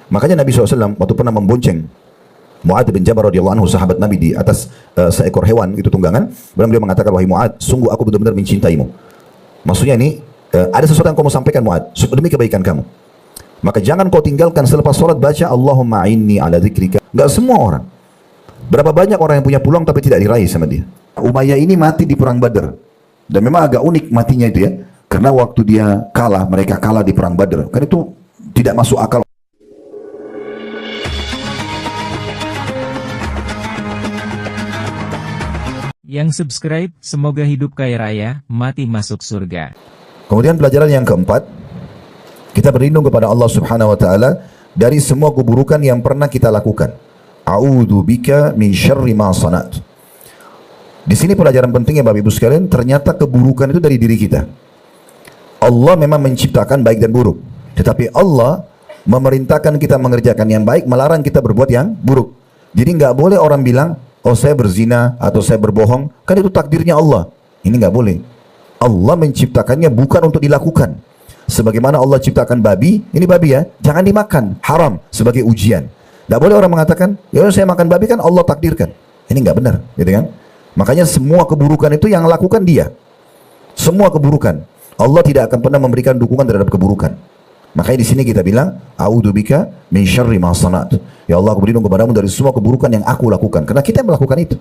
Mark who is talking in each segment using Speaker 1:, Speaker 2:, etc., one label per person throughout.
Speaker 1: Makanya Nabi SAW waktu pernah membonceng Mu'adz bin Jabal radhiyallahu anhu, sahabat Nabi, di atas seekor hewan, itu tunggangan. Beliau mengatakan, wahai Mu'adz, sungguh aku benar-benar mencintaimu. Maksudnya ini, ada sesuatu yang kamu sampaikan Mu'adz, demi kebaikan kamu. Maka jangan kau tinggalkan selepas sholat baca Allahumma inni ala dzikrika. Enggak semua orang. Berapa banyak orang yang punya peluang tapi tidak diraih sama dia. Umayyah ini mati di perang Badar. Dan memang agak unik matinya itu ya. Karena waktu dia kalah, mereka kalah di perang Badar. Kan itu tidak masuk akal.
Speaker 2: Yang subscribe, semoga hidup kaya raya, mati masuk surga.
Speaker 1: Kemudian pelajaran yang keempat, kita berlindung kepada Allah Subhanahu wa taala dari semua keburukan yang pernah kita lakukan. A'udzu bika min syarri ma sanat. Di sini pelajaran pentingnya Bapak Ibu sekalian, ternyata keburukan itu dari diri kita. Allah memang menciptakan baik dan buruk, tetapi Allah memerintahkan kita mengerjakan yang baik, melarang kita berbuat yang buruk. Jadi nggak boleh orang bilang, oh saya berzina atau saya berbohong, kan itu takdirnya Allah. Ini nggak boleh. Allah menciptakannya bukan untuk dilakukan. Sebagaimana Allah ciptakan babi, ini babi ya, jangan dimakan, haram sebagai ujian. Nggak boleh orang mengatakan, ya saya makan babi kan Allah takdirkan. Ini nggak benar, gitu kan? Makanya semua keburukan itu yang lakukan dia. Semua keburukan. Allah tidak akan pernah memberikan dukungan terhadap keburukan. Makanya di sini kita bilang, a'udzubika min syarri ma sana'tu. Ya Allah, aku berlindung kepadamu dari semua keburukan yang aku lakukan. Karena kita yang melakukan itu,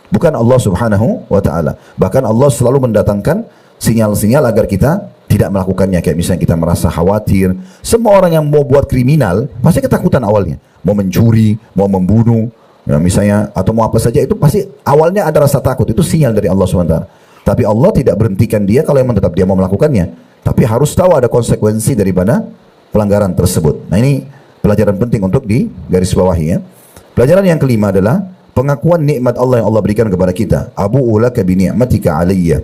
Speaker 1: bukan Allah Subhanahu wa taala. Bahkan Allah selalu mendatangkan sinyal-sinyal agar kita tidak melakukannya. Kayak misalnya kita merasa khawatir. Semua orang yang mau buat kriminal pasti ketakutan awalnya. Mau mencuri, mau membunuh, ya misalnya, atau mau apa saja, itu pasti awalnya ada rasa takut. Itu sinyal dari Allah Subhanahu wa taala. Tapi Allah tidak berhentikan dia kalau memang tetap dia mau melakukannya. Tapi harus tahu ada konsekuensi daripada pelanggaran tersebut. Nah ini pelajaran penting untuk digarisbawahi ya. Pelajaran yang kelima adalah pengakuan nikmat Allah yang Allah berikan kepada kita. Abu'u laka bi ni'matika alayya.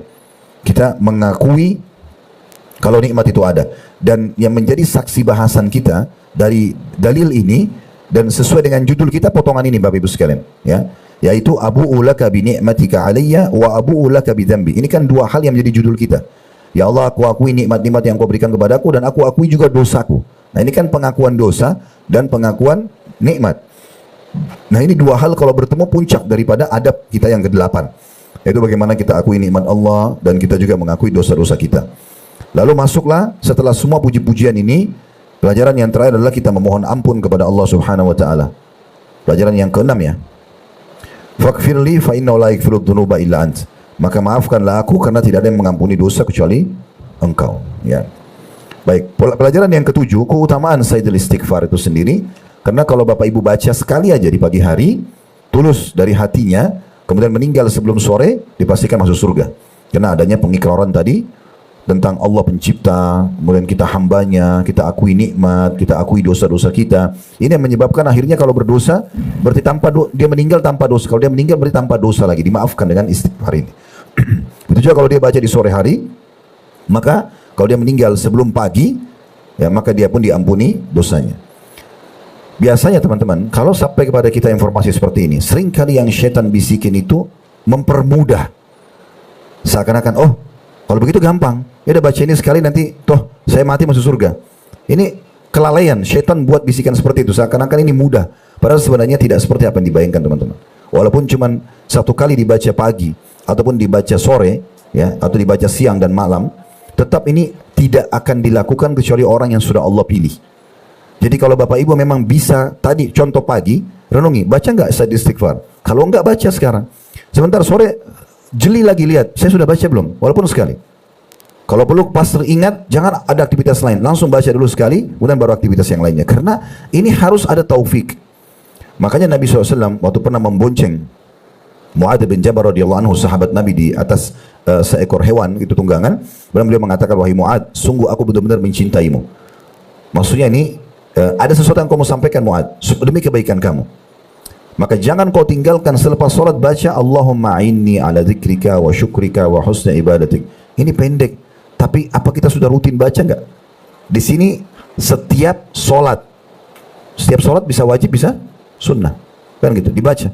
Speaker 1: Kita mengakui kalau nikmat itu ada. Dan yang menjadi saksi bahasan kita dari dalil ini, dan sesuai dengan judul kita potongan ini Bapak Ibu sekalian ya, yaitu abu'u laka bi ni'matika alayya wa abu'u laka bi dzambi. Ini kan dua hal yang menjadi judul kita. Ya Allah, aku akui nikmat-nikmat yang kau berikan kepadaku, dan aku akui juga dosaku. Nah ini kan pengakuan dosa dan pengakuan nikmat. Nah ini dua hal kalau bertemu puncak daripada adab kita yang ke-8, yaitu bagaimana kita akui nikmat Allah dan kita juga mengakui dosa-dosa kita. Lalu masuklah setelah semua puji-pujian ini, pelajaran yang terakhir adalah kita memohon ampun kepada Allah Subhanahu wa taala. Pelajaran yang ke-6 ya. Faghfirli fa innahu la yaghfiru dzunuba illa ant. Maka maafkanlah aku karena tidak ada yang mengampuni dosa kecuali Engkau ya. Baik, pelajaran yang ke-7, keutamaan Sayyidul Istighfar itu sendiri. Karena kalau Bapak Ibu baca sekali aja di pagi hari, tulus dari hatinya, kemudian meninggal sebelum sore, dipastikan masuk surga. Karena adanya pengikraran tadi tentang Allah pencipta, kemudian kita hambanya, kita akui nikmat, kita akui dosa-dosa kita. Ini yang menyebabkan akhirnya kalau berdosa, berarti dia meninggal tanpa dosa. Kalau dia meninggal berarti tanpa dosa lagi, dimaafkan dengan istighfar ini. Itu juga kalau dia baca di sore hari, maka kalau dia meninggal sebelum pagi, ya maka dia pun diampuni dosanya. Biasanya teman-teman, kalau sampai kepada kita informasi seperti ini, seringkali yang syaitan bisikin itu mempermudah. Seakan-akan, oh kalau begitu gampang, ya udah baca ini sekali nanti toh saya mati masuk surga. Ini kelalaian, syaitan buat bisikan seperti itu, seakan-akan ini mudah. Padahal sebenarnya tidak seperti apa yang dibayangkan teman-teman. Walaupun cuman satu kali dibaca pagi, ataupun dibaca sore, ya, atau dibaca siang dan malam, tetap ini tidak akan dilakukan kecuali orang yang sudah Allah pilih. Jadi kalau Bapak Ibu memang bisa, tadi contoh pagi, renungi, baca nggak Sayyidul Istighfar? Kalau nggak baca sekarang, sebentar sore, jeli lagi lihat, saya sudah baca belum? Walaupun sekali. Kalau perlu pas teringat, jangan ada aktivitas lain, langsung baca dulu sekali, kemudian baru aktivitas yang lainnya. Karena ini harus ada taufik. Makanya Nabi SAW waktu pernah membonceng Mu'adz bin Jabal radhiyallahu anhu, sahabat Nabi, di atas seekor hewan, itu tunggangan. Beliau mengatakan, wahai Mu'adz, sungguh aku benar-benar mencintaimu. Maksudnya ini, ada sesuatu yang kamu sampaikan Mu'adz, demi kebaikan kamu. Maka jangan kau tinggalkan selepas sholat baca Allahumma inni ala dzikrika wa syukrika wa husni ibadatik. Ini pendek, tapi apa kita sudah rutin baca enggak? Di sini setiap sholat bisa wajib, bisa sunnah, kan gitu, dibaca.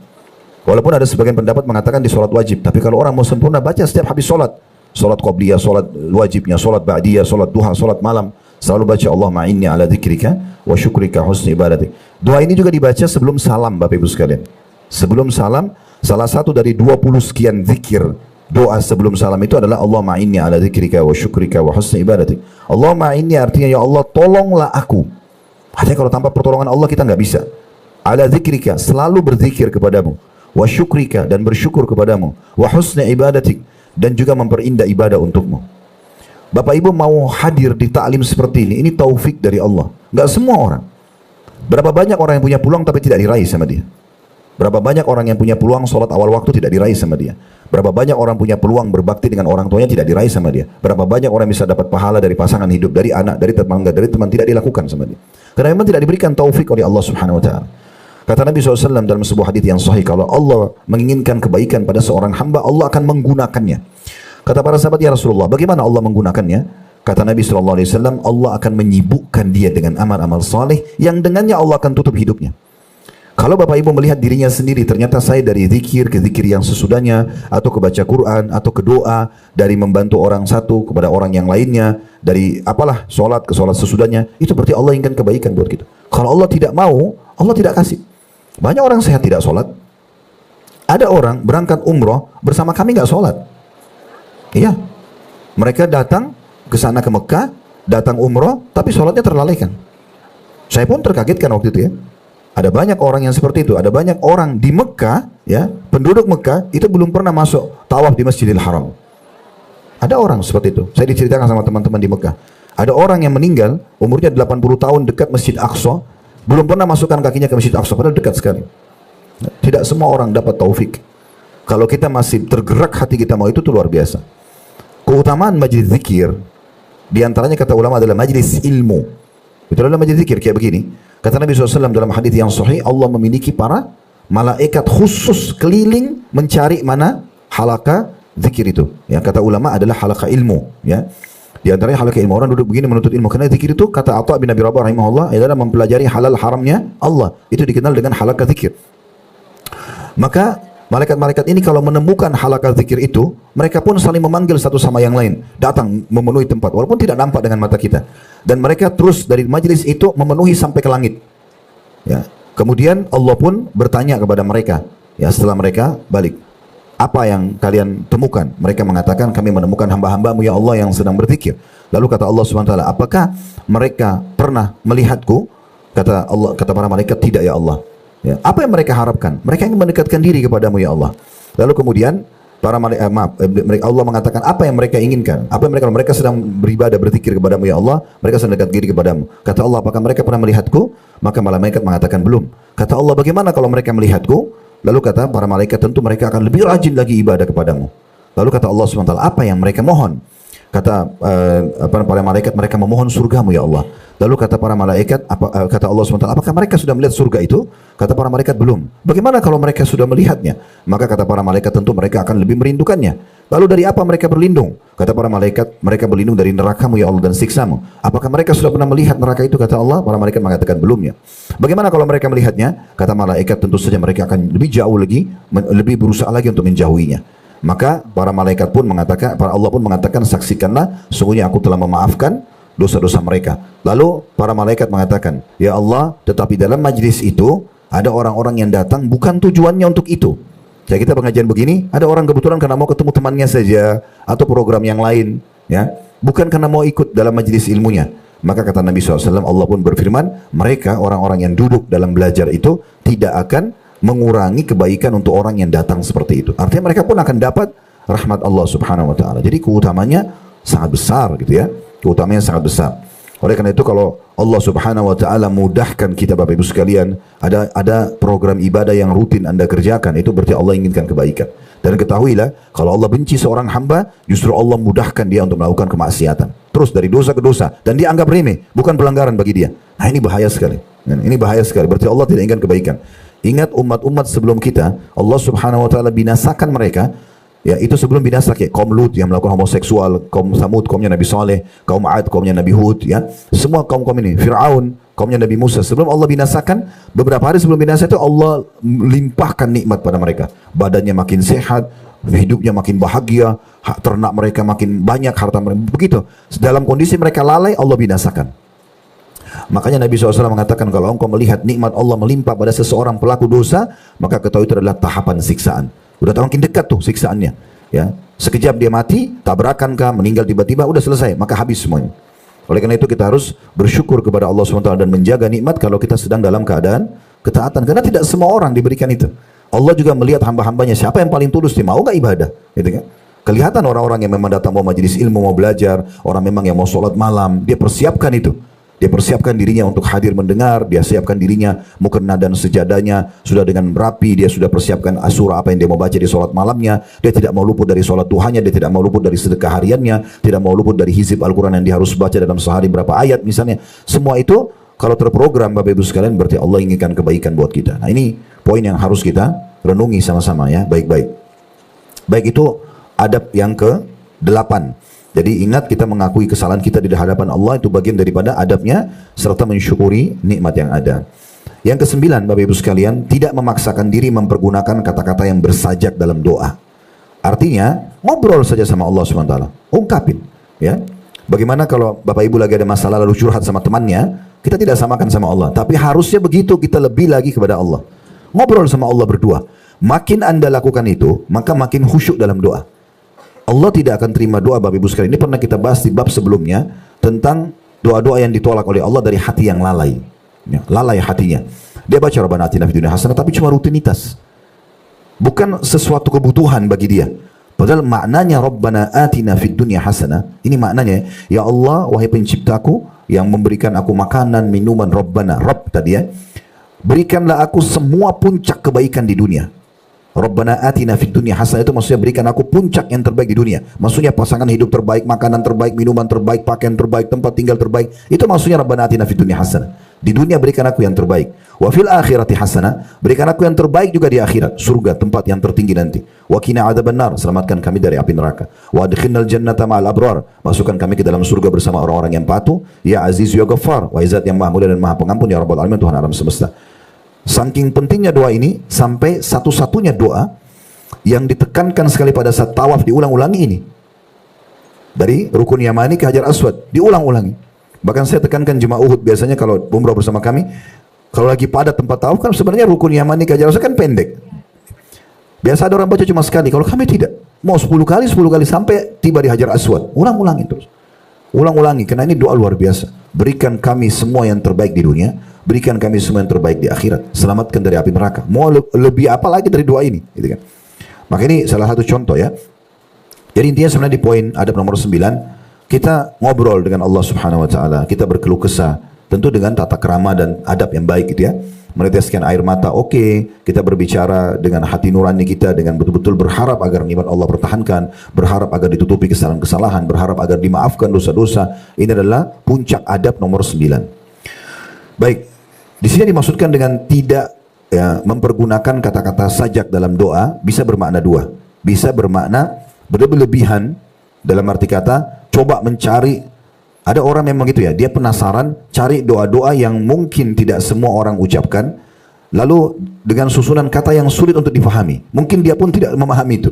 Speaker 1: Walaupun ada sebagian pendapat mengatakan di sholat wajib, tapi kalau orang mau sempurna baca setiap habis sholat. Sholat qobliyah, sholat wajibnya, sholat ba'diyah, sholat duha, sholat malam. Selalu baca Allahumma inni ala dzikrika wa syukrika husni ibadatik. Doa ini juga dibaca sebelum salam Bapak Ibu sekalian. Sebelum salam, salah satu dari 20 sekian zikir doa sebelum salam itu adalah Allahumma inni ala dzikrika wa syukrika wa husni ibadatik. Allahumma inni artinya ya Allah tolonglah aku. Artinya kalau tanpa pertolongan Allah kita nggak bisa. Ala dzikrika, selalu berzikir kepadamu. Wa syukrika, dan bersyukur kepadamu. Wa husni ibadatik, dan juga memperindah ibadah untukmu. Bapak Ibu mau hadir di ta'lim seperti ini taufik dari Allah. Nggak semua orang. Berapa banyak orang yang punya peluang tapi tidak diraih sama dia. Berapa banyak orang yang punya peluang sholat awal waktu tidak diraih sama dia. Berapa banyak orang punya peluang berbakti dengan orang tuanya tidak diraih sama dia. Berapa banyak orang bisa dapat pahala dari pasangan hidup, dari anak, dari tetangga, dari teman, tidak dilakukan sama dia. Karena memang tidak diberikan taufik oleh Allah Subhanahu Wa Taala. Kata Nabi SAW dalam sebuah hadis yang sahih, kalau Allah menginginkan kebaikan pada seorang hamba, Allah akan menggunakannya. Kata para sahabat, ya Rasulullah, bagaimana Allah menggunakannya? Kata Nabi SAW, Allah akan menyibukkan dia dengan amal-amal saleh yang dengannya Allah akan tutup hidupnya. Kalau Bapak Ibu melihat dirinya sendiri, ternyata saya dari zikir ke zikir yang sesudahnya, atau ke baca Quran, atau ke doa, dari membantu orang satu kepada orang yang lainnya, dari apalah, sholat ke sholat sesudahnya, itu berarti Allah inginkan kebaikan buat kita. Kalau Allah tidak mau, Allah tidak kasih. Banyak orang sehat tidak sholat. Ada orang berangkat umroh bersama kami nggak sholat. Iya, mereka datang ke sana ke Mekah, datang umroh, tapi sholatnya terlalaikan. Saya pun terkagetkan waktu itu ya. Ada banyak orang yang seperti itu. Ada banyak orang di Mekah, ya, penduduk Mekah itu belum pernah masuk tawaf di Masjidil Haram. Ada orang seperti itu. Saya diceritakan sama teman-teman di Mekah. Ada orang yang meninggal, umurnya 80 tahun dekat Masjid Aqsa, belum pernah masukkan kakinya ke Masjid Aqsa, padahal dekat sekali. Tidak semua orang dapat taufik. Kalau kita masih tergerak hati kita mau itu tuh luar biasa. Keutamaan majlis zikir diantaranya kata ulama adalah majlis ilmu. Itu adalah majlis zikir kayak begini. Kata Nabi SAW dalam hadis yang sahih, Allah memiliki para malaikat khusus keliling mencari mana halaqah zikir itu. Yang kata ulama adalah halaqah ilmu. Ya, di antaranya halaqah ilmu, orang duduk begini menuntut ilmu. Karena zikir itu kata Atha bin Abi Rabah rahimahullah adalah mempelajari halal haramnya Allah. Itu dikenal dengan halaqah zikir. Maka malaikat-malaikat ini kalau menemukan halaqah zikir itu, mereka pun saling memanggil satu sama yang lain, datang memenuhi tempat, walaupun tidak nampak dengan mata kita. Dan mereka terus dari majelis itu memenuhi sampai ke langit. Ya. Kemudian Allah pun bertanya kepada mereka, ya, setelah mereka balik, apa yang kalian temukan? Mereka mengatakan, kami menemukan hamba-hambamu ya Allah yang sedang berzikir. Lalu kata Allah SWT, apakah mereka pernah melihatku? Kata Allah, kata para malaikat, tidak ya Allah. Ya, apa yang mereka harapkan? Mereka ingin mendekatkan diri kepadamu ya Allah. Lalu kemudian para Allah mengatakan apa yang mereka inginkan. Apa yang mereka sedang beribadah berzikir kepadamu ya Allah. Mereka sedang dekat diri kepadamu. Kata Allah, apakah mereka pernah melihatku? Maka malaikat mengatakan belum. Kata Allah, bagaimana kalau mereka melihatku? Lalu kata para malaikat, tentu mereka akan lebih rajin lagi ibadah kepadamu. Lalu kata Allah SWT, apa yang mereka mohon? Kata para malaikat, mereka memohon surgamu ya Allah. Lalu kata para malaikat, kata Allah SWT, apakah mereka sudah melihat surga itu? Kata para malaikat, belum. Bagaimana kalau mereka sudah melihatnya? Maka kata para malaikat, tentu mereka akan lebih merindukannya. Lalu dari apa mereka berlindung? Kata para malaikat, mereka berlindung dari nerakamu ya Allah dan siksamu. Apakah mereka sudah pernah melihat neraka itu? Kata Allah. Para malaikat mengatakan belum ya. Bagaimana kalau mereka melihatnya? Kata malaikat, tentu saja mereka akan lebih jauh lagi, lebih berusaha lagi untuk menjauhinya. Maka para malaikat pun mengatakan, para Allah pun mengatakan, saksikanlah, sungguhnya aku telah memaafkan dosa-dosa mereka. Lalu para malaikat mengatakan, ya Allah, tetapi dalam majlis itu ada orang-orang yang datang bukan tujuannya untuk itu. Jadi kita pengajian begini, ada orang kebetulan karena mau ketemu temannya saja atau program yang lain, ya, bukan karena mau ikut dalam majlis ilmunya. Maka kata Nabi SAW, Allah pun berfirman, mereka orang-orang yang duduk dalam belajar itu tidak akan mengurangi kebaikan untuk orang yang datang seperti itu. Artinya mereka pun akan dapat rahmat Allah Subhanahu Wa Taala. Jadi keutamanya sangat besar gitu ya. Keutamanya sangat besar. Oleh karena itu kalau Allah Subhanahu Wa Taala mudahkan kita Bapak Ibu sekalian, ada program ibadah yang rutin Anda kerjakan, itu berarti Allah inginkan kebaikan. Dan ketahuilah, kalau Allah benci seorang hamba, justru Allah mudahkan dia untuk melakukan kemaksiatan. Terus dari dosa ke dosa, dan dianggap remeh, bukan pelanggaran bagi dia. Nah ini bahaya sekali. Ini bahaya sekali. Berarti Allah tidak inginkan kebaikan. Ingat umat-umat sebelum kita, Allah Subhanahu Wa Taala binasakan mereka. Ya, itu sebelum binasa kayak kaum Lut yang melakukan homoseksual, kaum Samud, kaumnya Nabi Saleh, kaum Ad, kaumnya Nabi Hud, ya. Semua kaum-kaum ini, Fir'aun, kaumnya Nabi Musa. Sebelum Allah binasakan, beberapa hari sebelum binasa itu Allah limpahkan nikmat pada mereka. Badannya makin sehat, hidupnya makin bahagia, ternak mereka makin banyak, harta mereka begitu. Dalam kondisi mereka lalai, Allah binasakan. Makanya Nabi SAW mengatakan, kalau engkau melihat nikmat Allah melimpah pada seseorang pelaku dosa, maka ketahui itu adalah tahapan siksaan. Udah makin dekat tuh siksaannya. Ya, sekejap dia mati, tabrakan kah, meninggal tiba-tiba, udah selesai, maka habis semuanya. Oleh karena itu kita harus bersyukur kepada Allah SWT dan menjaga nikmat kalau kita sedang dalam keadaan ketaatan. Karena tidak semua orang diberikan itu. Allah juga melihat hamba-hambanya, siapa yang paling tulus, dia mau gak ibadah, gitu kan? Kelihatan orang-orang yang memang datang mau majelis ilmu, mau belajar, orang memang yang mau sholat malam, dia persiapkan itu. Dia persiapkan dirinya untuk hadir mendengar, dia siapkan dirinya mukena dan sejadahnya sudah dengan rapi, dia sudah persiapkan surah apa yang dia mau baca di sholat malamnya, dia tidak mau luput dari sholat duhanya, dia tidak mau luput dari sedekah hariannya, tidak mau luput dari hizib Al-Quran yang dia harus baca dalam sehari berapa ayat misalnya. Semua itu kalau terprogram Bapak Ibu sekalian berarti Allah inginkan kebaikan buat kita. Nah ini poin yang harus kita renungi sama-sama ya, baik-baik. Baik, itu adab yang ke-8. Jadi ingat, kita mengakui kesalahan kita di hadapan Allah itu bagian daripada adabnya, serta mensyukuri nikmat yang ada. Yang ke-9 Bapak Ibu sekalian, tidak memaksakan diri mempergunakan kata-kata yang bersajak dalam doa. Artinya ngobrol saja sama Allah SWT, ungkapin ya. Bagaimana kalau Bapak Ibu lagi ada masalah lalu curhat sama temannya, kita tidak samakan sama Allah, tapi harusnya begitu, kita lebih lagi kepada Allah. Ngobrol sama Allah berdua. Makin Anda lakukan itu, maka makin khusyuk dalam doa. Allah tidak akan terima doa Bapak Ibu sekalian. Ini pernah kita bahas di bab sebelumnya tentang doa-doa yang ditolak oleh Allah dari hati yang lalai. Ya, lalai hatinya. Dia baca Rabbana atina fid dunya hasanah, tapi cuma rutinitas. Bukan sesuatu kebutuhan bagi dia. Padahal maknanya Rabbana atina fid dunya hasanah. Ini maknanya, ya Allah, wahai penciptaku yang memberikan aku makanan, minuman, Rabbana, Rabb tadi ya. Berikanlah aku semua puncak kebaikan di dunia. Rabbana atina fid dunya hasanah itu maksudnya berikan aku puncak yang terbaik di dunia. Maksudnya pasangan hidup terbaik, makanan terbaik, minuman terbaik, pakaian terbaik, tempat tinggal terbaik. Itu maksudnya Rabbana atina fid dunya hasanah. Di dunia berikan aku yang terbaik. Wa fil akhirati hasanah, berikan aku yang terbaik juga di akhirat, surga, tempat yang tertinggi nanti. Wa qina adzabannar, selamatkan kami dari api neraka. Wa adkhilnal jannata ma'al abrar, masukkan kami ke dalam surga bersama orang-orang yang patuh. Ya Aziz ya Ghaffar, wa Izzat yang Maha Mulia dan Maha Pengampun, ya Rabbal Alamin, Tuhan alam semesta. Saking pentingnya doa ini, sampai satu-satunya doa yang ditekankan sekali pada saat tawaf diulang-ulangi ini. Dari Rukun Yamani ke Hajar Aswad, diulang-ulangi. Bahkan saya tekankan jemaah Uhud biasanya kalau umrah bersama kami, kalau lagi padat tempat tawaf kan sebenarnya Rukun Yamani ke Hajar Aswad kan pendek. Biasa ada orang baca cuma sekali, kalau kami tidak. Mau 10 kali sampai tiba di Hajar Aswad. Ulang-ulangi terus. Ulang-ulangi, karena ini doa luar biasa. Berikan kami semua yang terbaik di dunia, berikan kami semua yang terbaik di akhirat, selamatkan dari api neraka. Mau lebih apa lagi dari doa ini, gitu kan? Maka ini salah satu contoh ya. Jadi intinya sebenarnya di poin adab nomor 9, kita ngobrol dengan Allah Subhanahu wa taala, kita berkeluh kesah, tentu dengan tata krama dan adab yang baik gitu ya. Meneteskan air mata, oke. Kita berbicara dengan hati nurani kita, dengan betul-betul berharap agar nikmat Allah pertahankan, berharap agar ditutupi kesalahan-kesalahan, berharap agar dimaafkan dosa-dosa. Ini adalah puncak adab nomor 9. Baik, di sini dimaksudkan dengan tidak ya, mempergunakan kata-kata sajak dalam doa, bisa bermakna dua. Bisa bermakna berlebihan, dalam arti kata coba mencari. Ada orang memang gitu ya, dia penasaran cari doa-doa yang mungkin tidak semua orang ucapkan, lalu dengan susunan kata yang sulit untuk dipahami. Mungkin dia pun tidak memahami itu.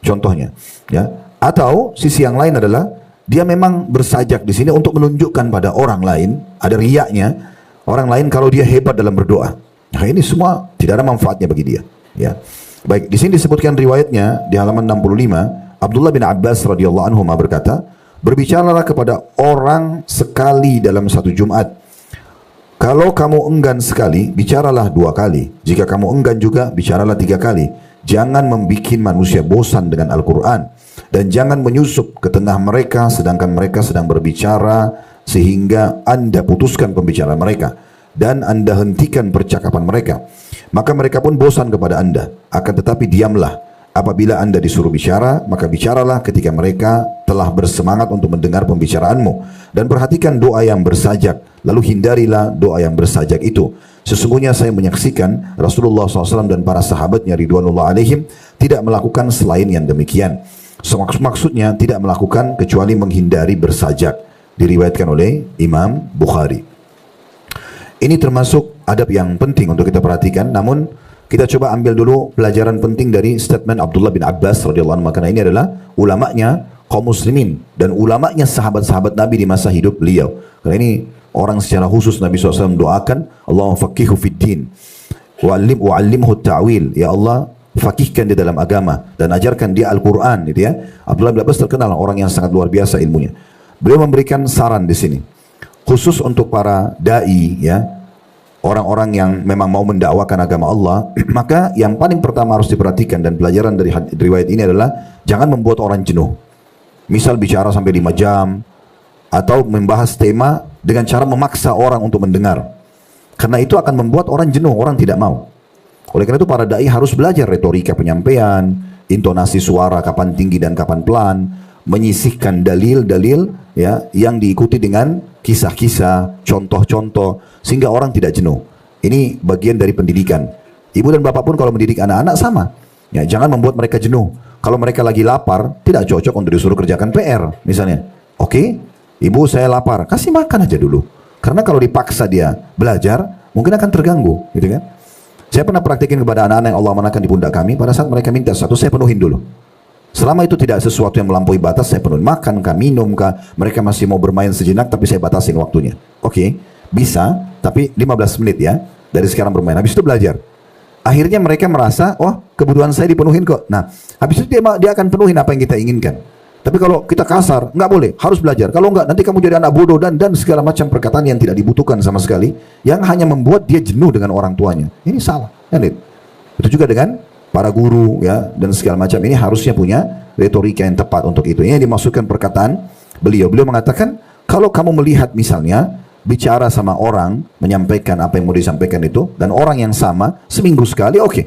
Speaker 1: Contohnya, ya. Atau sisi yang lain adalah dia memang bersajak di sini untuk menunjukkan pada orang lain, ada riyaknya, orang lain kalau dia hebat dalam berdoa. Nah, ini semua tidak ada manfaatnya bagi dia, ya. Baik, di sini disebutkan riwayatnya di halaman 65, Abdullah bin Abbas radhiyallahu anhu berkata, berbicaralah kepada orang sekali dalam satu Jumat. Kalau kamu enggan sekali, bicaralah 2 kali. Jika kamu enggan juga, bicaralah 3 kali. Jangan membuat manusia bosan dengan Al-Quran. Dan jangan menyusup ke tengah mereka sedangkan mereka sedang berbicara, sehingga Anda putuskan pembicaraan mereka dan Anda hentikan percakapan mereka. Maka mereka pun bosan kepada Anda. Akan tetapi diamlah. Apabila Anda disuruh bicara, maka bicaralah ketika mereka telah bersemangat untuk mendengar pembicaraanmu. Dan perhatikan doa yang bersajak, lalu hindarilah doa yang bersajak itu. Sesungguhnya saya menyaksikan Rasulullah SAW dan para sahabatnya ridwanullah alaihim tidak melakukan selain yang demikian. Maksudnya tidak melakukan kecuali menghindari bersajak. Diriwayatkan oleh Imam Bukhari. Ini termasuk adab yang penting untuk kita perhatikan, namun kita coba ambil dulu pelajaran penting dari statement Abdullah bin Abbas radhiyallahu anhu, karena ini adalah ulamanya kaum muslimin dan ulamanya sahabat-sahabat Nabi di masa hidup beliau. Karena ini orang secara khusus Nabi SAW doakan, Allahumma faqihu fid din wa'allimhu ta'wil, ya Allah fakihkan dia dalam agama dan ajarkan dia Al-Quran, gitu ya. Abdullah bin Abbas terkenal orang yang sangat luar biasa ilmunya. Beliau memberikan saran di sini, khusus untuk para dai, ya, orang-orang yang memang mau mendakwakan agama Allah. Maka yang paling pertama harus diperhatikan dan pelajaran dari riwayat ini adalah jangan membuat orang jenuh. Misal bicara sampai 5 jam atau membahas tema dengan cara memaksa orang untuk mendengar. Karena itu akan membuat orang jenuh, orang tidak mau. Oleh karena itu para dai harus belajar retorika penyampaian, intonasi suara kapan tinggi dan kapan pelan, menyisihkan dalil-dalil, ya, yang diikuti dengan kisah-kisah, contoh-contoh, sehingga orang tidak jenuh. Ini bagian dari pendidikan. Ibu dan bapak pun kalau mendidik anak-anak sama. Ya, jangan membuat mereka jenuh. Kalau mereka lagi lapar, tidak cocok untuk disuruh kerjakan PR, misalnya. Oke, ibu saya lapar, kasih makan aja dulu. Karena kalau dipaksa dia belajar, mungkin akan terganggu, gitu kan? Saya pernah praktikin kepada anak-anak yang Allah amanahkan di pundak kami, pada saat mereka minta satu, saya penuhin dulu. Selama itu tidak sesuatu yang melampaui batas, saya penuhin. Makan kah, minum kah, mereka masih mau bermain sejenak, tapi saya batasin waktunya. Oke, bisa, tapi 15 menit ya, dari sekarang bermain, habis itu belajar. Akhirnya mereka merasa, oh kebutuhan saya dipenuhin kok. Nah, habis itu dia akan penuhin apa yang kita inginkan. Tapi kalau kita kasar, nggak boleh, harus belajar. Kalau nggak, nanti kamu jadi anak bodoh dan segala macam perkataan yang tidak dibutuhkan sama sekali, yang hanya membuat dia jenuh dengan orang tuanya. Ini salah, kan? Itu juga dengan para guru, ya, dan segala macam. Ini harusnya punya retorika yang tepat untuk itu. Ini yang dimaksudkan perkataan beliau. Beliau mengatakan, kalau kamu melihat misalnya bicara sama orang, menyampaikan apa yang mau disampaikan itu, dan orang yang sama seminggu sekali, oke.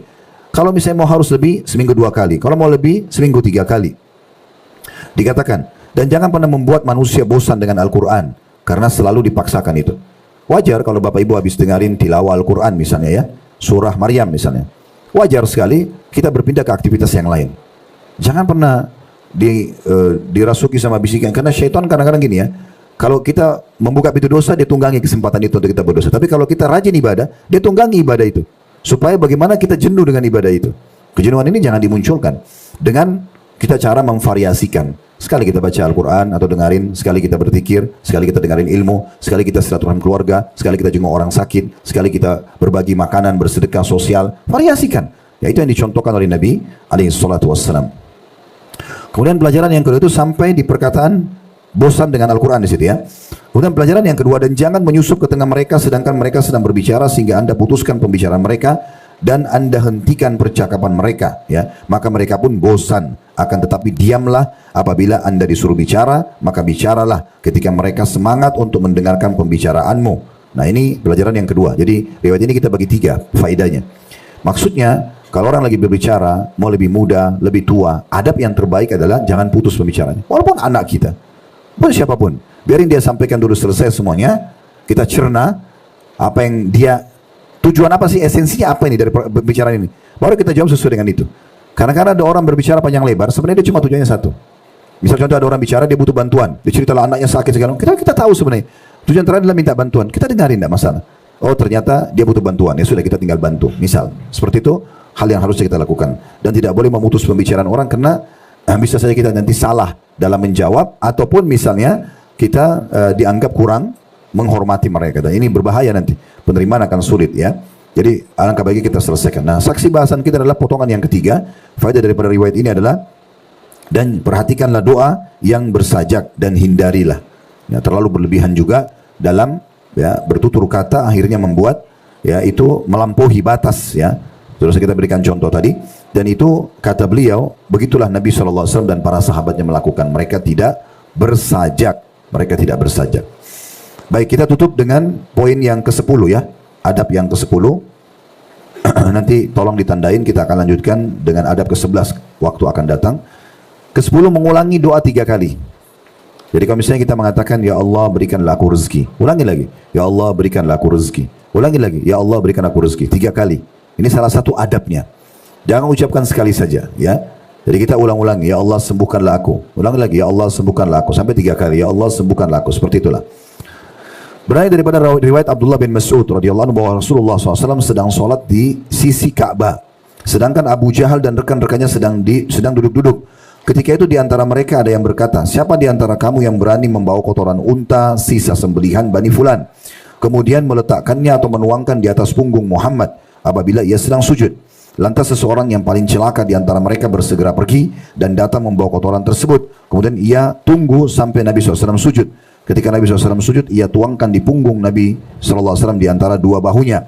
Speaker 1: Kalau misalnya mau harus lebih, seminggu 2 kali. Kalau mau lebih, seminggu 3 kali. Dikatakan, dan jangan pernah membuat manusia bosan dengan Al-Quran, karena selalu dipaksakan itu. Wajar kalau Bapak Ibu habis dengarin tilawah Al-Quran misalnya, ya, surah Maryam misalnya. Wajar sekali kita berpindah ke aktivitas yang lain. Jangan pernah dirasuki sama bisikan, karena syaitan kadang-kadang gini, ya. Kalau kita membuka pintu dosa, dia tunggangi kesempatan itu untuk kita berdosa. Tapi kalau kita rajin ibadah, dia tunggangi ibadah itu. Supaya bagaimana kita jenuh dengan ibadah itu. Kejenuhan ini jangan dimunculkan dengan kita cara memvariasikan. Sekali kita baca Al-Quran atau dengarin, sekali kita berzikir, sekali kita dengarin ilmu, sekali kita silaturahmi keluarga, sekali kita jenguk orang sakit, sekali kita berbagi makanan, bersedekah sosial. Variasikan. Ya, itu yang dicontohkan oleh Nabi SAW. Kemudian pelajaran yang kedua itu sampai di perkataan bosan dengan Al-Quran di situ, ya. Kemudian pelajaran yang kedua, dan jangan menyusup ke tengah mereka sedangkan mereka sedang berbicara sehingga Anda putuskan pembicaraan mereka dan Anda hentikan percakapan mereka, ya. Maka mereka pun bosan. Akan tetapi diamlah apabila Anda disuruh bicara, maka bicaralah ketika mereka semangat untuk mendengarkan pembicaraanmu. Nah, ini pelajaran yang kedua. Jadi riwayat ini kita bagi 3 faedahnya. Maksudnya, kalau orang lagi berbicara, mau lebih muda, lebih tua, adab yang terbaik adalah jangan putus pembicaranya. Walaupun anak kita, bukan siapapun, biarin dia sampaikan dulu selesai semuanya. Kita cerna apa yang dia, tujuan apa sih, esensinya apa ini dari pembicaraan ini, baru kita jawab sesuai dengan itu. Karena ada orang berbicara panjang lebar, sebenarnya dia cuma tujuannya satu. Misal contoh ada orang bicara, dia butuh bantuan, dia ceritalah anaknya sakit segala macam. Kita tahu sebenarnya tujuan terakhir adalah minta bantuan. Kita dengarin, tidak masalah. Oh, ternyata dia butuh bantuan, ya sudah, kita tinggal bantu. Misal seperti itu, hal yang harusnya kita lakukan. Dan tidak boleh memutus pembicaraan orang, karena bisa saja kita nanti salah dalam menjawab, ataupun misalnya kita dianggap kurang menghormati mereka. Dan ini berbahaya, nanti penerimaan akan sulit, ya. Jadi alangkah baiknya kita selesaikan. Nah, saksi bahasan kita adalah potongan yang ketiga. Faedah daripada riwayat ini adalah, dan perhatikanlah doa yang bersajak dan hindarilah, ya, terlalu berlebihan juga dalam, ya, bertutur kata, akhirnya membuat, ya, itu melampaui batas, ya. Terus kita berikan contoh tadi, dan itu kata beliau, begitulah Nabi SAW dan para sahabatnya melakukan. Mereka tidak bersajak, mereka tidak bersajak. Baik, kita tutup dengan poin yang ke-10, ya. Adab yang ke-10. Nanti tolong ditandain, kita akan lanjutkan dengan adab ke-11 waktu akan datang. Ke-10, mengulangi doa 3 kali. Jadi kalau misalnya kita mengatakan, ya Allah berikanlah aku rezeki, ulangi lagi, ya Allah berikanlah aku rezeki, ulangi lagi, ya Allah berikan aku rezeki, 3 kali. Ini salah satu adabnya. Jangan ucapkan sekali saja, ya. Jadi kita ulang-ulangi, ya Allah sembuhkanlah aku, ulangi lagi, ya Allah sembuhkanlah aku, sampai 3 kali, ya Allah sembuhkanlah aku, seperti itulah. Berani daripada riwayat Abdullah bin Mas'ud radhiyallahu anhu bahwa Rasulullah SAW sedang sholat di sisi Ka'bah, sedangkan Abu Jahal dan rekan-rekannya sedang duduk-duduk. Ketika itu di antara mereka ada yang berkata, siapa di antara kamu yang berani membawa kotoran unta sisa sembelihan Bani Fulan, kemudian meletakkannya atau menuangkan di atas punggung Muhammad apabila ia sedang sujud? Lantas seseorang yang paling celaka di antara mereka bersegera pergi dan datang membawa kotoran tersebut. Kemudian ia tunggu sampai Nabi SAW sujud. Ketika Nabi SAW sujud, ia tuangkan di punggung Nabi SAW di antara dua bahunya.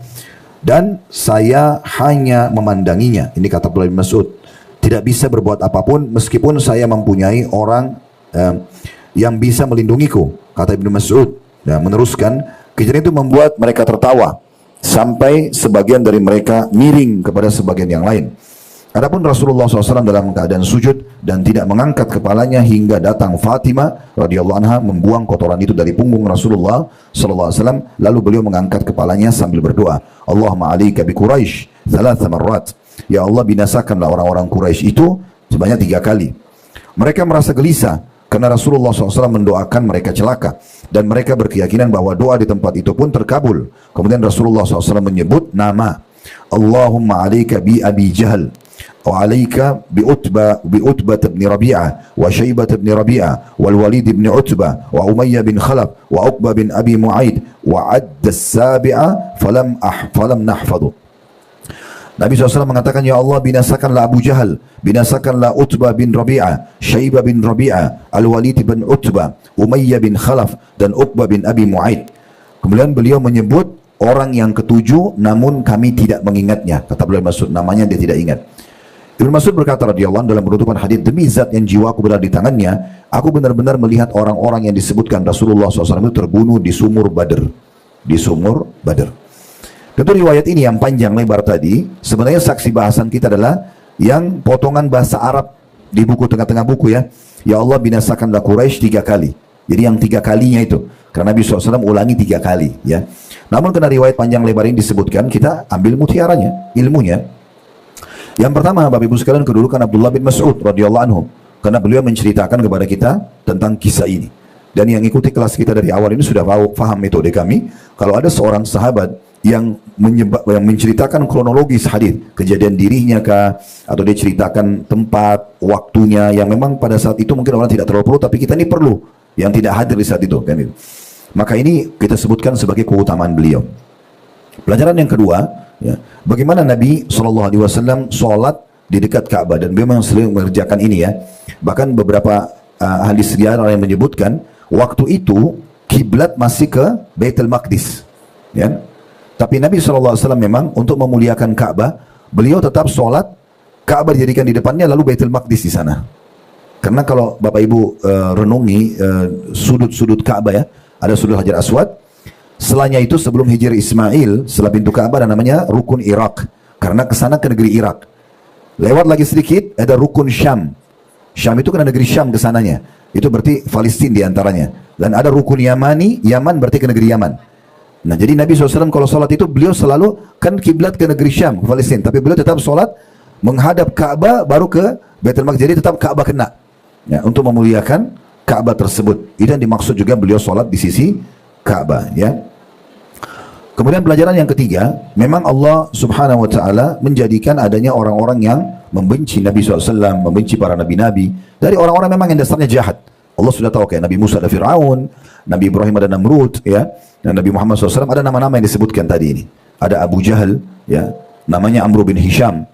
Speaker 1: Dan saya hanya memandanginya. Ini kata Abdullah bin Mas'ud. Tidak bisa berbuat apapun meskipun saya mempunyai orang yang bisa melindungiku. Kata Ibnu Mas'ud. Meneruskan, kejadian itu membuat mereka tertawa. Sampai sebagian dari mereka miring kepada sebagian yang lain. Adapun Rasulullah SAW dalam keadaan sujud dan tidak mengangkat kepalanya hingga datang Fatimah radhiyallahu anha membuang kotoran itu dari punggung Rasulullah SAW, lalu beliau mengangkat kepalanya sambil berdoa, Allahumma alaika bi Quraisy thalatha marrat. Ya Allah, binasakanlah orang-orang Quraisy itu sebanyak 3 kali. Mereka merasa gelisah karena Rasulullah SAW mendoakan mereka celaka dan mereka berkeyakinan bahwa doa di tempat itu pun terkabul. Kemudian Rasulullah SAW menyebut nama, Allahumma alaika bi Abi Jahal وعليك بأتبة بن ربيعة وشيبة بن ربيعة والوليد بن عتبة وأمية بن خلف وعقبة بن أبي معيد وعد السابعة فلم نحفظه. Nabi SAW mengatakan, ya Allah, binasakanlah Abu Jahal, binasakanlah Utbah bin Rabi'ah, Syaibah bin Rabi'ah, Al-Walid bin Utbah, Umayyah bin Khalaf, dan Uqbah bin Abi Mu'aid. Kemudian beliau menyebut orang yang ketujuh, namun kami tidak mengingatnya. Kata beliau Mas'ud, namanya dia tidak ingat. Ibnu Mas'ud berkata radhiyallahu anhu dalam penutupan hadis, demi zat yang jiwaku berada di tangannya, aku benar-benar melihat orang-orang yang disebutkan Rasulullah SAW itu terbunuh di sumur Badr. Di sumur Badr. Tentu riwayat ini yang panjang lebar tadi, sebenarnya saksi bahasan kita adalah yang potongan bahasa Arab di buku tengah-tengah buku ya. Ya Allah, binasakanlah Quraisy 3 kali. Jadi yang 3 kalinya itu, karena Nabi SAW ulangi 3 kali ya. Namun karena riwayat panjang lebar ini disebutkan, kita ambil mutiaranya, ilmunya. Yang pertama, Bapak Ibu sekalian, kedudukan Abdullah bin Mas'ud radhiyallahu anhu, karena beliau menceritakan kepada kita tentang kisah ini. Dan yang ikuti kelas kita dari awal ini sudah paham metode kami. Kalau ada seorang sahabat yang menceritakan kronologis hadis, kejadian dirinya kah, atau dia ceritakan tempat, waktunya yang memang pada saat itu mungkin orang tidak terlalu perlu, tapi kita ini perlu, yang tidak hadir di saat itu kan itu. Maka ini kita sebutkan sebagai keutamaan beliau. Pelajaran yang kedua, ya, bagaimana Nabi SAW sholat di dekat Ka'bah, dan beliau memang sering mengerjakan ini ya. Bahkan beberapa ahli sejarah yang menyebutkan waktu itu kiblat masih ke Baitul Maqdis, ya. Tapi Nabi SAW memang untuk memuliakan Ka'bah, beliau tetap sholat, Ka'bah dijadikan di depannya, lalu Baitul Maqdis di sana. Karena kalau Bapak Ibu renungi sudut-sudut Ka'bah ya, ada sudut Hajar Aswad. Setelahnya itu sebelum hijrah Ismail, setelah pintu Ka'bah ada namanya Rukun Irak, karena kesana ke negeri Irak. Lewat lagi sedikit ada Rukun Syam. Syam itu kan negeri Syam kesananya. Itu berarti Palestina diantaranya. Dan ada Rukun Yamani, Yaman berarti ke negeri Yaman. Nah jadi Nabi SAW kalau sholat itu beliau selalu kan kiblat ke negeri Syam, ke Palestina. Tapi beliau tetap sholat menghadap Ka'bah baru ke Baitul Maqdis. Jadi tetap Ka'bah kena. Ya, untuk memuliakan Ka'bah tersebut. Itu yang dimaksud juga beliau sholat di sisi Ka'bah ya. Kemudian pelajaran yang ketiga, memang Allah Subhanahu wa Ta'ala menjadikan adanya orang-orang yang membenci Nabi SAW, membenci para nabi-nabi dari orang-orang memang yang dasarnya jahat. Allah sudah tahu, kayak Nabi Musa ada Fir'aun, Nabi Ibrahim ada Namrud, ya, dan Nabi Muhammad SAW ada nama-nama yang disebutkan tadi ini. Ada Abu Jahal, ya, namanya Amr bin Hisham,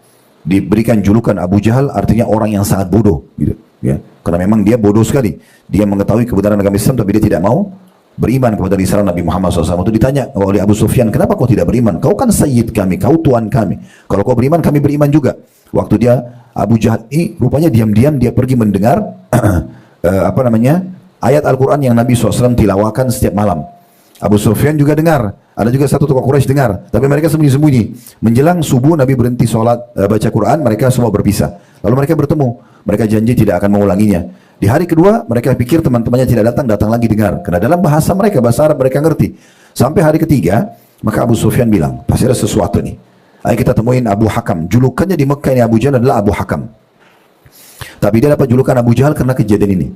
Speaker 1: diberikan julukan Abu Jahal artinya orang yang sangat bodoh, gitu, ya, karena memang dia bodoh sekali. Dia mengetahui kebenaran agama Islam tapi dia tidak mau beriman kepada risalah Nabi Muhammad SAW. Itu ditanya oleh Abu Sufyan, kenapa kau tidak beriman? Kau kan sayyid kami, kau tuan kami. Kalau kau beriman, kami beriman juga. Waktu dia Abu Jahal ini rupanya diam-diam dia pergi mendengar ayat Al-Quran yang Nabi SAW tilawakan setiap malam. Abu Sufyan juga dengar, ada juga satu tokoh Quraisy dengar, tapi mereka sembunyi-sembunyi. Menjelang subuh Nabi berhenti sholat baca Quran, mereka semua berpisah. Lalu mereka bertemu, mereka janji tidak akan mengulanginya. Di hari kedua mereka pikir teman-temannya tidak datang, datang lagi dengar, karena dalam bahasa mereka, bahasa Arab mereka ngerti. Sampai hari ketiga, maka Abu Sufyan bilang, pasti ada sesuatu nih. Ayo kita temuin Abu Hakam. Julukannya di Mekah ini Abu Jahal adalah Abu Hakam. Tapi dia dapat julukan Abu Jahal karena kejadian ini.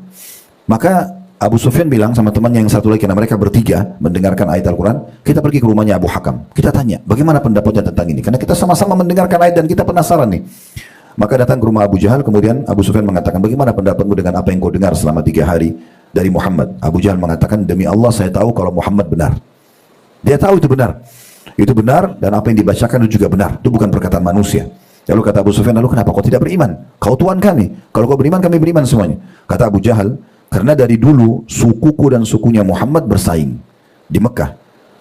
Speaker 1: Maka Abu Sufyan bilang sama temannya yang satu lagi, karena mereka bertiga mendengarkan ayat Al-Quran, kita pergi ke rumahnya Abu Hakam. Kita tanya, bagaimana pendapatnya tentang ini? Karena kita sama-sama mendengarkan ayat dan kita penasaran nih. Maka datang ke rumah Abu Jahal, kemudian Abu Sufyan mengatakan, bagaimana pendapatmu dengan apa yang kau dengar selama 3 hari dari Muhammad? Abu Jahal mengatakan, demi Allah saya tahu kalau Muhammad benar. Dia tahu itu benar. Itu benar, dan apa yang dibacakan itu juga benar. Itu bukan perkataan manusia. Lalu kata Abu Sufyan, lalu kenapa kau tidak beriman? Kau Tuhan kami. Kalau kau beriman, kami beriman semuanya. Kata Abu Jahal, karena dari dulu sukuku dan sukunya Muhammad bersaing di Mekah.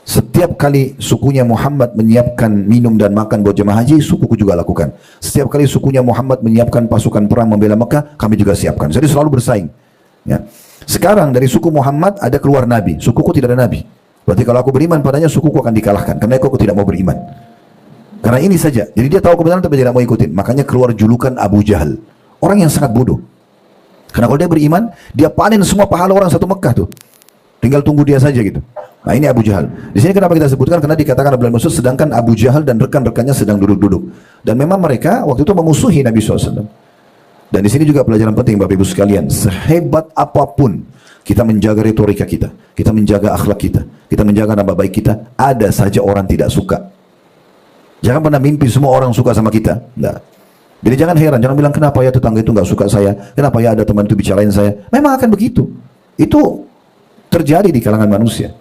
Speaker 1: Setiap kali sukunya Muhammad menyiapkan minum dan makan buat jemaah haji, sukuku juga lakukan. Setiap kali sukunya Muhammad menyiapkan pasukan perang membela Mekah, kami juga siapkan. Jadi selalu bersaing. Ya. Sekarang dari suku Muhammad ada keluar nabi, sukuku tidak ada nabi. Berarti kalau aku beriman padanya, sukuku akan dikalahkan. Karena aku tidak mau beriman. Karena ini saja. Jadi dia tahu kebenaran tapi tidak mau ikutin. Makanya keluar julukan Abu Jahal. Orang yang sangat bodoh. Karena kalau dia beriman, dia panen semua pahala orang satu Mekah tuh. Tinggal tunggu dia saja gitu. Nah ini Abu Jahal. Di sini kenapa kita sebutkan? Karena dikatakan Abdullah bin Mas'ud, sedangkan Abu Jahal dan rekan-rekannya sedang duduk-duduk. Dan memang mereka waktu itu memusuhi Nabi SAW. Dan di sini juga pelajaran penting Bapak Ibu sekalian. Sehebat apapun kita menjaga retorika kita menjaga akhlak kita menjaga nama baik kita, ada saja orang tidak suka. Jangan pernah mimpi semua orang suka sama kita. Enggak. Jadi jangan heran, jangan bilang kenapa ya tetangga itu nggak suka saya, kenapa ya ada teman itu bicarain saya. Memang akan begitu. Itu terjadi di kalangan manusia.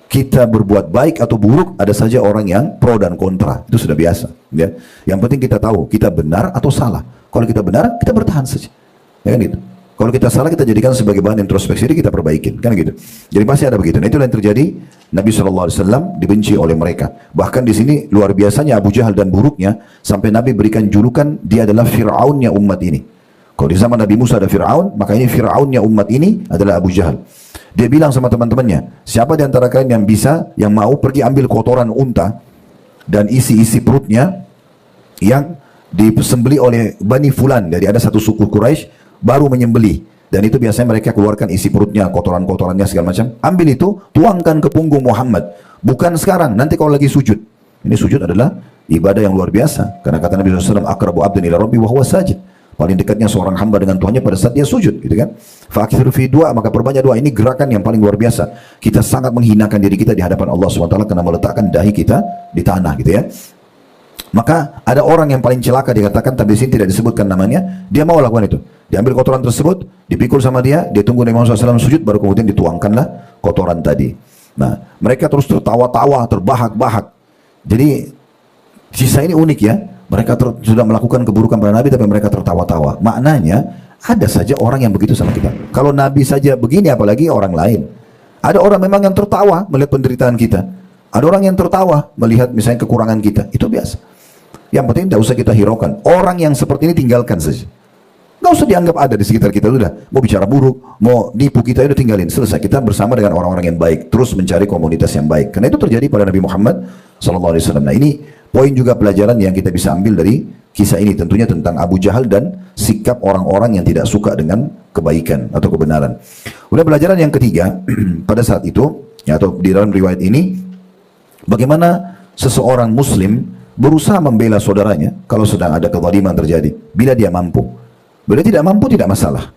Speaker 1: Kita berbuat baik atau buruk, ada saja orang yang pro dan kontra. Itu sudah biasa. Ya. Yang penting kita tahu kita benar atau salah. Kalau kita benar, kita bertahan saja. Ya kan gitu. Kalau kita salah, kita jadikan sebagai bahan introspeksi, kita perbaikin, kan gitu. Jadi pasti ada begitu. Nah, itulah yang terjadi. Nabi SAW dibenci oleh mereka. Bahkan di sini luar biasanya Abu Jahal dan buruknya, sampai Nabi berikan julukan dia adalah Fir'aunnya umat ini. Kalau di zaman Nabi Musa ada Fir'aun, maka ini Fir'aunnya umat ini adalah Abu Jahal. Dia bilang sama teman-temannya, siapa di antara kalian yang bisa, yang mau pergi ambil kotoran unta dan isi-isi perutnya yang disembeli oleh Bani Fulan, dari ada satu suku Quraisy baru menyembeli, dan itu biasanya mereka keluarkan isi perutnya, kotoran-kotorannya segala macam. Ambil itu, tuangkan ke punggung Muhammad. Bukan sekarang, nanti kalau lagi sujud. Ini sujud adalah ibadah yang luar biasa. Karena kata Nabi SAW, akrabu abdin ila rabbi wa huwa sajid. Paling dekatnya seorang hamba dengan Tuhannya pada saat dia sujud, gitu kan? Fa'akthir fi doa, maka perbanyak doa. Ini gerakan yang paling luar biasa. Kita sangat menghinakan diri kita di hadapan Allah SWT karena meletakkan dahi kita di tanah, gitu ya. Maka ada orang yang paling celaka dikatakan, tapi di sini tidak disebutkan namanya, dia mau lakukan itu. Diambil kotoran tersebut, dipikul sama dia tunggu Nabi Muhammad SAW sujud, baru kemudian dituangkanlah kotoran tadi. Nah, mereka terus tertawa-tawa, terbahak-bahak. Jadi, kisah ini unik ya. Mereka sudah melakukan keburukan pada Nabi, tapi mereka tertawa-tawa. Maknanya, ada saja orang yang begitu sama kita. Kalau Nabi saja begini, apalagi orang lain. Ada orang memang yang tertawa melihat penderitaan kita. Ada orang yang tertawa melihat misalnya kekurangan kita. Itu biasa. Yang penting tidak usah kita hiraukan. Orang yang seperti ini tinggalkan saja. Nggak usah dianggap ada di sekitar kita. Udah, mau bicara buruk, mau nipu kita, udah tinggalin. Selesai. Kita bersama dengan orang-orang yang baik. Terus mencari komunitas yang baik. Karena itu terjadi pada Nabi Muhammad SAW. Nah ini poin juga pelajaran yang kita bisa ambil dari kisah ini. Tentunya tentang Abu Jahal dan sikap orang-orang yang tidak suka dengan kebaikan atau kebenaran. Udah, pelajaran yang ketiga pada saat itu, ya, atau di dalam riwayat ini, bagaimana seseorang muslim berusaha membela saudaranya kalau sedang ada kezaliman terjadi, bila dia mampu. Bila tidak mampu, tidak masalah.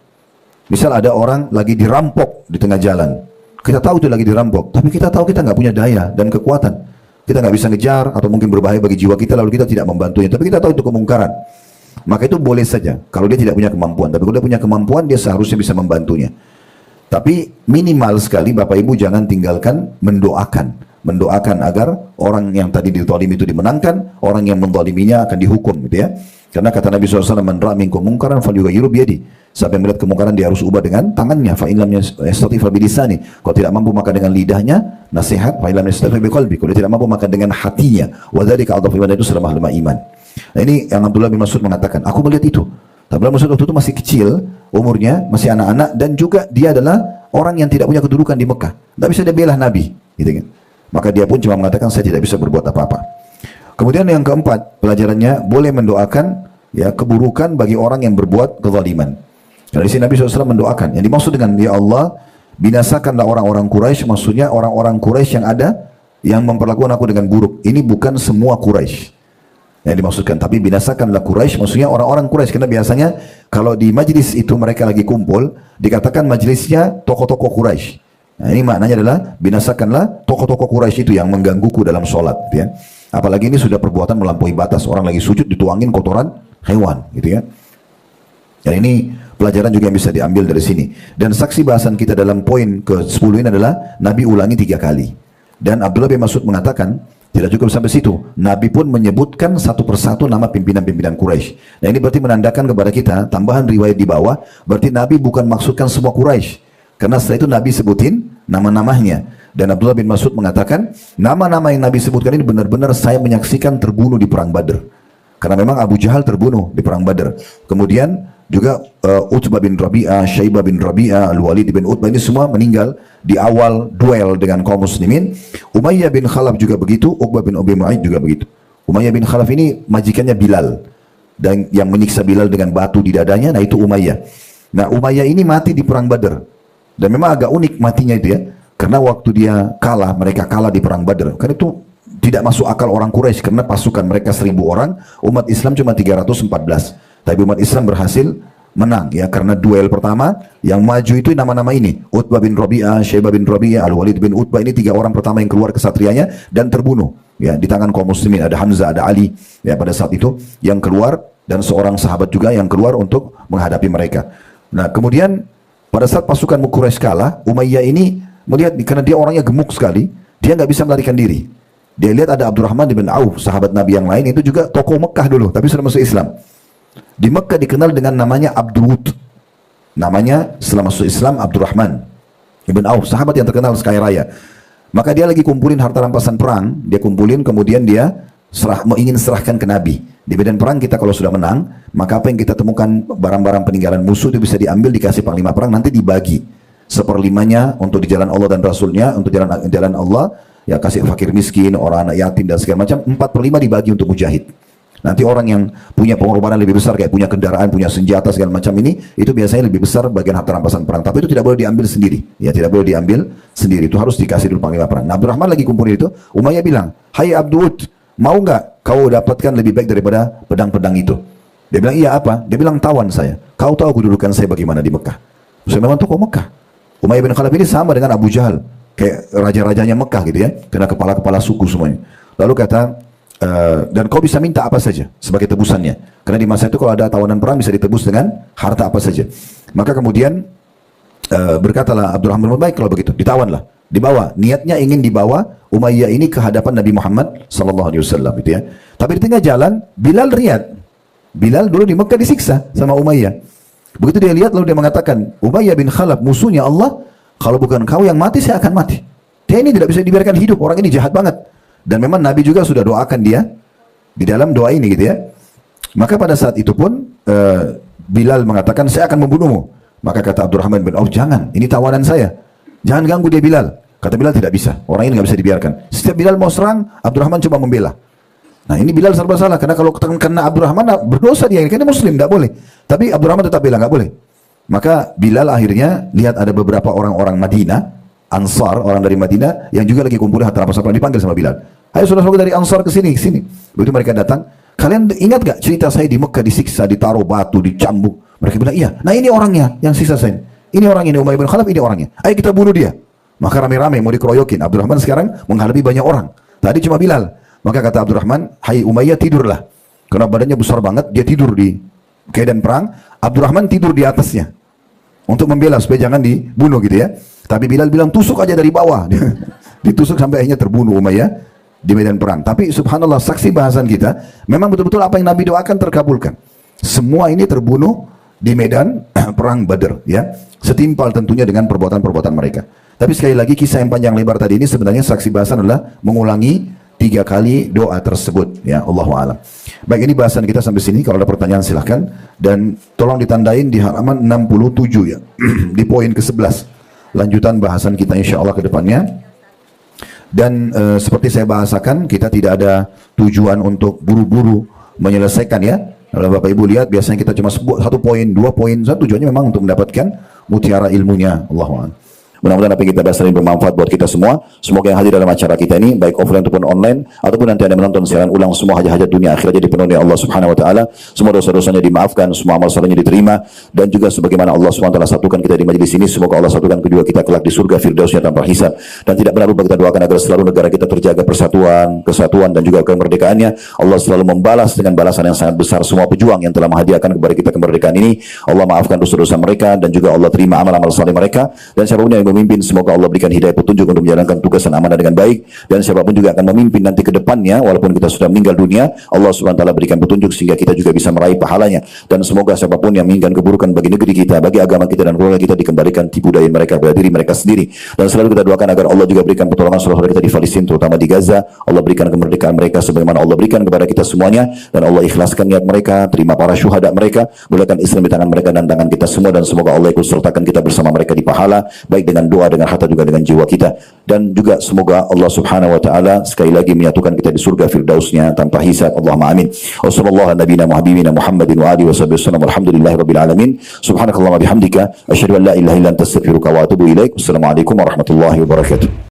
Speaker 1: Misal ada orang lagi dirampok di tengah jalan, kita tahu itu lagi dirampok, tapi kita tahu kita nggak punya daya dan kekuatan, kita nggak bisa ngejar atau mungkin berbahaya bagi jiwa kita, lalu kita tidak membantunya, tapi kita tahu itu kemungkaran, maka itu boleh saja kalau dia tidak punya kemampuan. Tapi kalau dia punya kemampuan, dia seharusnya bisa membantunya. Tapi minimal sekali Bapak Ibu jangan tinggalkan mendoakan agar orang yang tadi dizalimi itu dimenangkan, orang yang menzaliminya akan dihukum, gitu ya. Karena kata Nabi SAW, man ra'a minkum munkaran falyughayyirhu biyadihi. Siapa yang melihat kemungkaran dia harus ubah dengan tangannya. Fa in lam yastati' fa bilisani. Kalau tidak mampu maka dengan lidahnya, nasihat. Fa in lam yastati' fa biqalbi. Kalau dia tidak mampu maka dengan hatinya. Wa dzalika adhafu iman, itu lemah iman. Nah ini yang Abdullah bin Mas'ud mengatakan, aku melihat itu. Abdullah bin Mas'ud waktu itu masih kecil umurnya, masih anak-anak, dan juga dia adalah orang yang tidak punya kedudukan di Mekah. Tidak bisa dia bela Nabi, gitu kan. Maka dia pun cuma mengatakan, saya tidak bisa berbuat apa-apa. Kemudian yang keempat, pelajarannya boleh mendoakan ya keburukan bagi orang yang berbuat kezaliman. Dari sini Nabi SAW mendoakan. Yang dimaksud dengan ya Allah, binasakanlah orang-orang Quraisy, maksudnya orang-orang Quraisy yang ada yang memperlakukan aku dengan buruk. Ini bukan semua Quraisy. yang dimaksudkan. Tapi binasakanlah Quraisy, maksudnya orang-orang Quraisy, karena biasanya kalau di majlis itu mereka lagi kumpul, dikatakan majlisnya tokoh-tokoh Quraisy. Nah, ini maknanya adalah binasakanlah tokoh-tokoh Quraisy itu yang menggangguku dalam sholat, gitu ya. Apalagi ini sudah perbuatan melampaui batas, orang lagi sujud dituangin kotoran hewan, gitu ya. Dan ini pelajaran juga yang bisa diambil dari sini. Dan saksi bahasan kita dalam poin ke-10 ini adalah Nabi ulangi 3 kali. Dan Abdullah bin Mas'ud mengatakan, tidak cukup sampai situ. Nabi pun menyebutkan satu persatu nama pimpinan-pimpinan Quraisy. Nah, ini berarti menandakan kepada kita, tambahan riwayat di bawah, berarti Nabi bukan maksudkan semua Quraisy. Karena setelah itu Nabi sebutin nama-namanya. Dan Abdullah bin Mas'ud mengatakan, nama-nama yang Nabi sebutkan ini benar-benar saya menyaksikan terbunuh di perang Badr. Karena memang Abu Jahal terbunuh di perang Badr. Kemudian juga Utbah bin Rabi'ah, Syaibah bin Rabi'ah, Al-Walid bin Utbah, ini semua meninggal di awal duel dengan kaum muslimin. Umayyah bin Khalaf juga begitu, Uqbah bin Abi Mu'aid juga begitu. Umayyah bin Khalaf ini majikannya Bilal, dan yang menyiksa Bilal dengan batu di dadanya, nah itu Umayyah. Nah, Umayyah ini mati di perang Badr. Dan memang agak unik matinya itu ya, karena waktu dia kalah, mereka kalah di perang Badr. Karena itu tidak masuk akal orang Quraisy, karena pasukan mereka 1000 orang, umat Islam cuma 314. Tapi umat Islam berhasil menang ya, karena duel pertama yang maju itu nama-nama ini, Utbah bin Rabi'ah, Syaibah bin Rabi'ah, Al-Walid bin Utbah, ini 3 orang pertama yang keluar kesatrianya dan terbunuh ya di tangan kaum muslimin. Ada Hamzah, ada Ali ya pada saat itu yang keluar, dan seorang sahabat juga yang keluar untuk menghadapi mereka. Nah, kemudian pada saat pasukan Quraisy kalah, Umayyah ini melihat, karena dia orangnya gemuk sekali, dia nggak bisa melarikan diri. Dia lihat ada Abdurrahman bin Auf, sahabat Nabi yang lain, itu juga tokoh Mekah dulu tapi sudah masuk Islam. Di Mekah dikenal dengan namanya Abdul Wud. Namanya setelah masuk Islam Abdurrahman ibn Auf, sahabat yang terkenal sekaya raya. Maka dia lagi kumpulin harta rampasan perang, dia kumpulin, kemudian dia ingin serahkan ke Nabi. Di medan perang kita kalau sudah menang, maka apa yang kita temukan barang-barang peninggalan musuh itu bisa diambil, dikasih panglima perang, nanti dibagi. 1/5 untuk di jalan Allah dan Rasulnya, untuk jalan Allah, ya kasih fakir miskin, orang anak yatim dan segala macam. 4/5 dibagi untuk mujahid. Nanti orang yang punya pengorbanan lebih besar, kayak punya kendaraan, punya senjata segala macam ini, itu biasanya lebih besar bagian harta rampasan perang. Tapi itu tidak boleh diambil sendiri. Ya, tidak boleh diambil sendiri. Itu harus dikasih dulu panglima perang. Nah, Abdurrahman lagi kumpulin itu. Umayyah bilang, "Hai Abdul, mau nggak kau dapatkan lebih baik daripada pedang-pedang itu?" Dia bilang, "Iya, apa?" Dia bilang, "Tawan saya. Kau tahu kedudukan saya bagaimana di Mekah. Saya memang tokoh Mekah." Umayyah bin Khalaf ini sama dengan Abu Jahal, kayak raja-rajanya Mekah gitu ya, kena kepala-kepala suku semuanya. Lalu kata, dan kau bisa minta apa saja sebagai tebusannya, karena di masa itu kalau ada tawanan perang bisa ditebus dengan harta apa saja. Maka kemudian berkatalah Abdurrahman, baik kalau begitu, ditawanlah, dibawa. Niatnya ingin dibawa Umayyah ini ke hadapan Nabi Muhammad SAW gitu ya. Tapi di tengah jalan Bilal lihat, Bilal dulu di Mekah disiksa sama Umayyah. Begitu dia lihat, lalu dia mengatakan, Umayyah bin Khalaf musuhnya Allah, kalau bukan kau yang mati saya akan mati. Dia ini tidak bisa dibiarkan hidup, orang ini jahat banget. Dan memang Nabi juga sudah doakan dia di dalam doa ini gitu ya. Maka pada saat itu pun Bilal mengatakan, saya akan membunuhmu. Maka kata Abdurrahman bin Auf, jangan, ini tawanan saya, jangan ganggu dia Bilal. Kata Bilal, tidak bisa, orang ini nggak bisa dibiarkan. Setiap Bilal mau serang, Abdurrahman coba membela. Nah, ini Bilal serba salah, karena kalau kena Abdurrahman berdosa dia, karena muslim, tidak boleh. Tapi Abdurrahman tetap bilang nggak boleh. Maka Bilal akhirnya lihat ada beberapa orang-orang Madinah, Ansar, orang dari Madinah yang juga lagi kumpulin harta rampasan perang, dipanggil sama Bilal. Ayo saudara-saudara dari Ansar ke sini, ke sini. Begitu mereka datang, kalian ingat gak cerita saya di Mekah disiksa, ditaruh batu, dicambuk? Mereka bilang, iya. Nah, ini orangnya yang siksa saya. Ini orang ini, Umayyah bin Khalaf, ini orangnya. Ayo kita bunuh dia. Maka rame-rame mau dikeroyokin. Abdurrahman sekarang menghadapi banyak orang. Tadi cuma Bilal. Maka kata Abdurrahman, hai Umayyah, tidurlah. Karena badannya besar banget, dia tidur di keadaan perang. Abdurrahman tidur di atasnya untuk membela supaya jangan dibunuh gitu ya. Tapi Bilal bilang, tusuk aja dari bawah. Ditusuk sampai akhirnya terbunuh Umayyah di medan perang. Tapi subhanallah, saksi bahasan kita, memang betul-betul apa yang Nabi doakan terkabulkan. Semua ini terbunuh di medan perang Badr ya. Setimpal tentunya dengan perbuatan-perbuatan mereka. Tapi sekali lagi, kisah yang panjang lebar tadi ini sebenarnya saksi bahasan adalah mengulangi 3 kali doa tersebut ya, Allahu a'lam. Baik, ini bahasan kita sampai sini. Kalau ada pertanyaan silahkan, dan tolong ditandain di halaman 67 ya. Di poin ke-11 lanjutan bahasan kita insya Allah ke depannya. Dan seperti saya bahasakan, kita tidak ada tujuan untuk buru-buru menyelesaikan ya. Kalau Bapak Ibu lihat, biasanya kita cuma 1 poin, 2 poin, tujuannya memang untuk mendapatkan mutiara ilmunya. Allahu a'lam. Mudah-mudahan apa yang kita bahas ini bermanfaat buat kita semua. Semoga yang hadir dalam acara kita ini, baik offline ataupun online, ataupun nanti Anda menonton siaran ulang, semua hajat-hajat dunia akhirat jadi penuhi Allah Subhanahu wa taala. Semua dosa-dosanya dimaafkan, semua amal salehnya diterima, dan juga sebagaimana Allah Subhanahu wa taala satukan kita di majelis ini, semoga Allah satukan kedua kita kelak di surga firdausnya tanpa hisab. Dan tidak pernah lupa kita doakan agar selalu negara kita terjaga persatuan, kesatuan dan juga kemerdekaannya. Allah selalu membalas dengan balasan yang sangat besar semua pejuang yang telah menghadiahkan kepada kita kemerdekaan ini. Allah maafkan dosa-dosa mereka dan juga Allah terima amal-amal saleh mereka. Dan siapapun yang memimpin, semoga Allah berikan hidayah petunjuk untuk menjalankan tugas dan amanah dengan baik. Dan siapapun juga akan memimpin nanti ke depannya, walaupun kita sudah meninggal dunia, Allah Subhanahu wa taala berikan petunjuk sehingga kita juga bisa meraih pahalanya. Dan semoga siapapun yang menginginkan keburukan bagi negeri kita, bagi agama kita dan keluarga kita, dikembalikan tipu daya mereka pada diri mereka sendiri. Dan selalu kita doakan agar Allah juga berikan pertolongan saudara kita di Palestina, terutama di Gaza. Allah berikan kemerdekaan mereka sebagaimana Allah berikan kepada kita semuanya, dan Allah ikhlaskan niat mereka, terima para syuhada mereka, mulakan Islam di tangan mereka dan tangan kita semua, dan semoga Allah ikut sertakan kita bersama mereka di pahala, baik dengan doa, dengan harta, juga dengan jiwa kita. Dan juga semoga Allah Subhanahu wa taala sekali lagi menyatukan kita di surga firdausnya tanpa hisab. Allahumma amin. Wassallallahu ala nabiyina Muhammadin wa alihi wasallam. Alhamdulillahirabbil alamin. Subhanakallahumma bihamdika asyhadu an la ilaha illa anta astaghfiruka wa atubu ilaik. Wassalamualaikum warahmatullahi wabarakatuh.